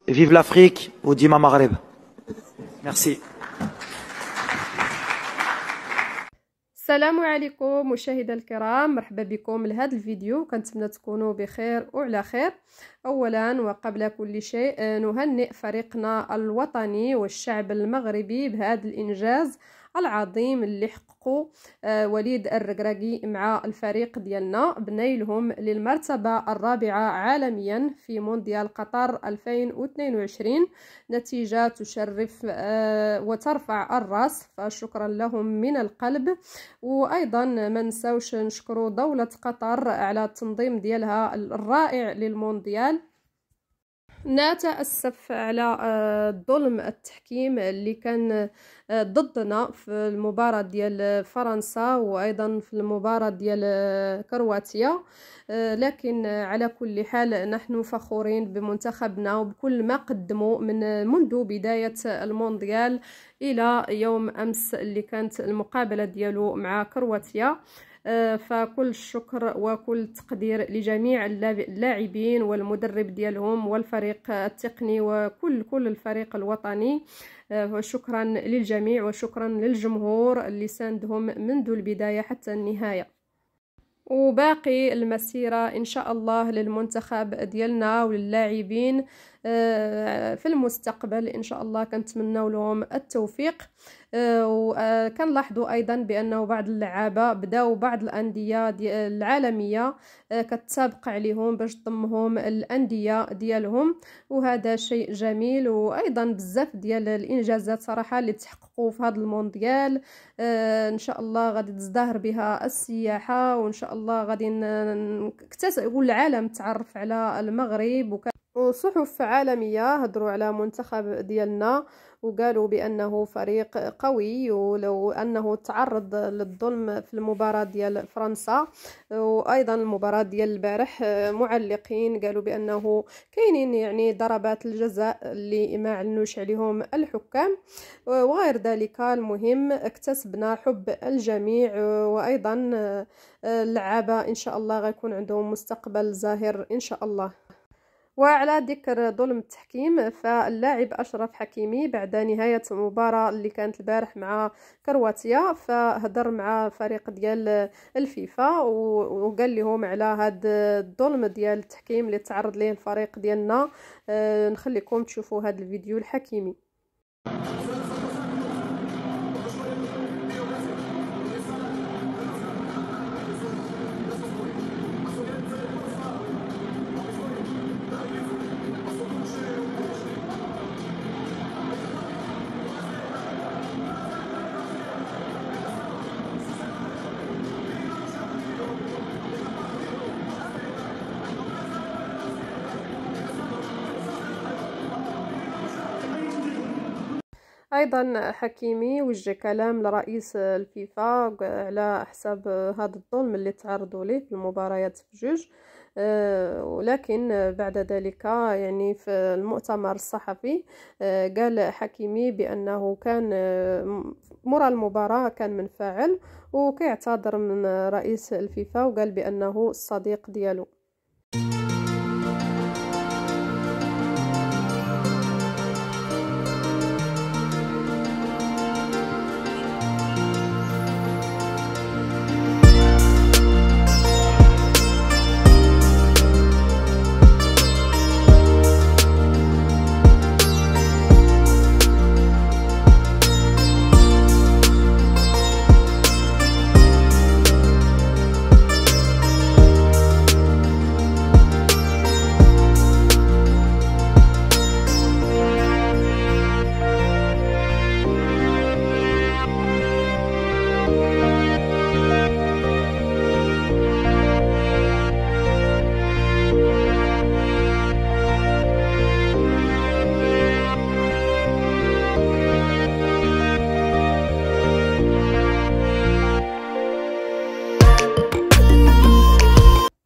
Vive l'Afrique وديما مغرب. Merci. السلام عليكم مشاهدي الكرام، مرحبا بكم لهذا الفيديو. كنتمنى تكونوا بخير وعلى خير. اولا وقبل كل شيء نهنئ فريقنا الوطني والشعب المغربي بهذا الانجاز العظيم اللي حققوا وليد الركراكي مع الفريق ديالنا بنيلهم للمرتبة الرابعة عالميا في مونديال قطر 2022. نتيجة تشرف وترفع الرأس، فشكرا لهم من القلب. وأيضا ما نساوش نشكروا دولة قطر على التنظيم ديالها الرائع للمونديال. نتأسف على ظلم التحكيم اللي كان ضدنا في المباراة ديال فرنسا وأيضا في المباراة ديال كرواتيا، لكن على كل حال نحن فخورين بمنتخبنا وبكل ما قدموا منذ بداية المونديال إلى يوم أمس اللي كانت المقابلة ديالو مع كرواتيا. فكل الشكر وكل التقدير لجميع اللاعبين والمدرب ديالهم والفريق التقني وكل الفريق الوطني. وشكرا للجميع وشكرا للجمهور اللي ساندهم منذ البداية حتى النهاية. وباقي المسيرة إن شاء الله للمنتخب ديالنا وللاعبين في المستقبل إن شاء الله. كنتمنوا لهم التوفيق. وكنلاحظوا أيضا بأنه بعض اللعابة بداو بعض الأندية العالمية كتسابق عليهم باش تضمهم الأندية ديالهم، وهذا شيء جميل. وأيضا بزاف ديال الإنجازات صراحة اللي تحققوا في هذا المونديال. إن شاء الله غادي تزدهر بها السياحة، وإن شاء الله غادي والعالم تعرف على المغرب. وصحف عالمية هضروا على منتخب ديالنا وقالوا بأنه فريق قوي، ولو أنه تعرض للظلم في المباراة ديال فرنسا وأيضا المباراة ديال البارح. معلقين قالوا بأنه كاينين يعني ضربات الجزاء اللي ما علنوش عليهم الحكام وغير ذلك. المهم اكتسبنا حب الجميع، وأيضا اللعابة إن شاء الله غيكون عندهم مستقبل زاهر إن شاء الله. وعلى ذكر ظلم التحكيم، فاللاعب أشرف حكيمي بعد نهاية المباراة اللي كانت البارح مع كرواتيا فهدر مع فريق ديال الفيفا وقال لهم على هذا الظلم ديال التحكيم اللي تعرض ليه الفريق ديالنا. نخليكم تشوفوا هذا الفيديو الحكيمي. ايضا حكيمي وجه كلام لرئيس الفيفا على حساب هذا الظلم اللي تعرضوا ليه في المباريات بجوج. ولكن بعد ذلك يعني في المؤتمر الصحفي قال حكيمي بأنه كان مرة المباراة كان منفعل وكيعتذر من رئيس الفيفا وقال بأنه الصديق ديالو.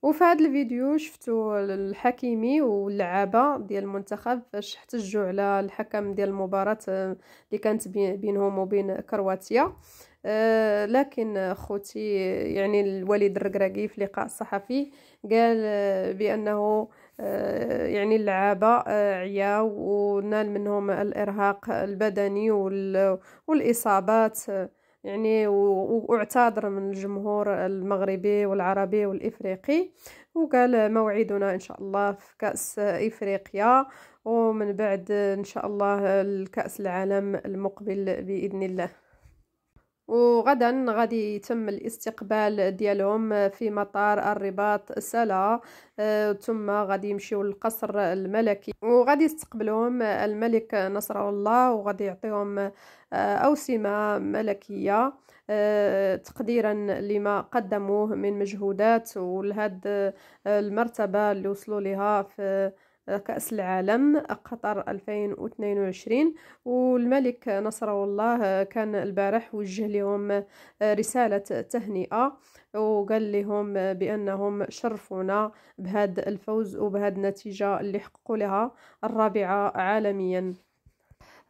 وفي هذا الفيديو شفتوا الحكيمي واللعابه ديال المنتخب فاش احتجوا على الحكم ديال المباراه اللي كانت بينهم وبين كرواتيا. لكن خوتي يعني الوليد الركراكي في لقاء صحفي قال بانه يعني اللعابة عياو ونال منهم الإرهاق البدني والإصابات يعني. واعتذر من الجمهور المغربي والعربي والإفريقي، وقال موعدنا إن شاء الله في كأس إفريقيا، ومن بعد إن شاء الله الكأس العالم المقبل بإذن الله. وغدا غادي يتم الاستقبال ديالهم في مطار الرباط سلا، ثم غادي يمشيو للقصر الملكي وغادي يستقبلهم الملك نصر الله، وغادي يعطيهم أوسمة ملكية تقديرا لما قدموه من مجهودات ولهاد المرتبة اللي وصلوا لها في كأس العالم قطر 2022. والملك نصر الله كان البارح وجه لهم رسالة تهنئة، وقال لهم بأنهم شرفونا بهذا الفوز وبهذه النتيجة اللي حققوا لها الرابعة عالميا.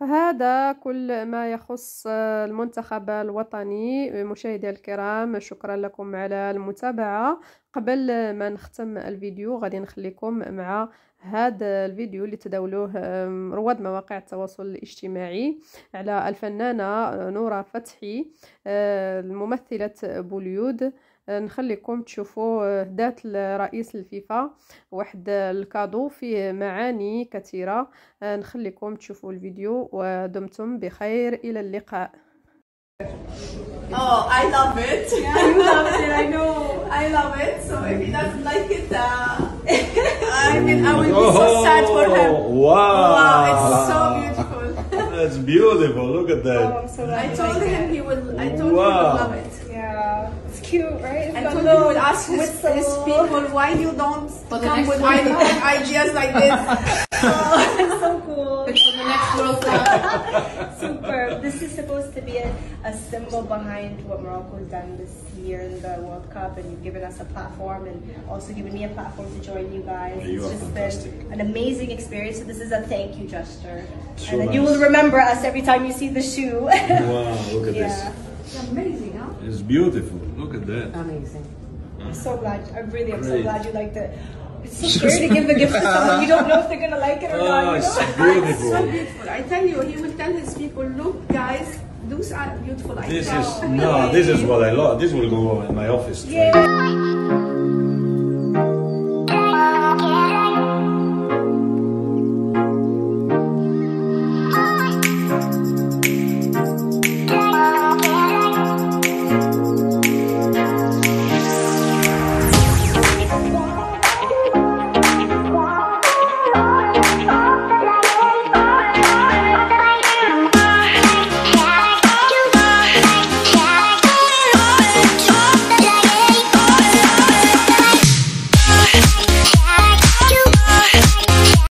هذا كل ما يخص المنتخب الوطني. مشاهدي الكرام، شكرا لكم على المتابعة. قبل ما نختم الفيديو غادي نخليكم مع هذا الفيديو اللي تداولوه رواد مواقع التواصل الاجتماعي على الفنانة نورة فتحي الممثلة بوليود. نخليكم تشوفوا هدات رئيس الفيفا واحد الكادو فيه معاني كثيرة. نخليكم تشوفوا الفيديو ودمتم بخير. إلى اللقاء. Oh, I love it. Yeah, you love it. I know. I love it. So if he doesn't like it, I will be so sad for him. Wow! Wow, it's so beautiful. That's beautiful. Look at that. Oh, I'm so glad I you told liked him it. he will. I told him he would love it. Yeah, it's cute, right? It's I got told him he would little ask his whistle. people why you don't come with ideas like this. It's so cool. It's for the next World Cup. Super. This is supposed to be a symbol behind what Morocco's done this year in the World Cup, and you've given us a platform and also given me a platform to join you guys. You it's are just fantastic. been an amazing experience. So this is a thank you gesture. So And then nice. you will remember us every time you see the shoe. Wow! Look at this. Yeah. It's amazing, huh? It's beautiful. Look at that. Amazing. I'm so glad. I really am so Great. glad you liked it. It's so scary to give the gift to someone you don't know if they're gonna like it or not. Oh, You it's know? beautiful. So beautiful. I tell you, he will tell his people, look, guys, those are beautiful ideas. This is what I love. This will go in my office. Yeah.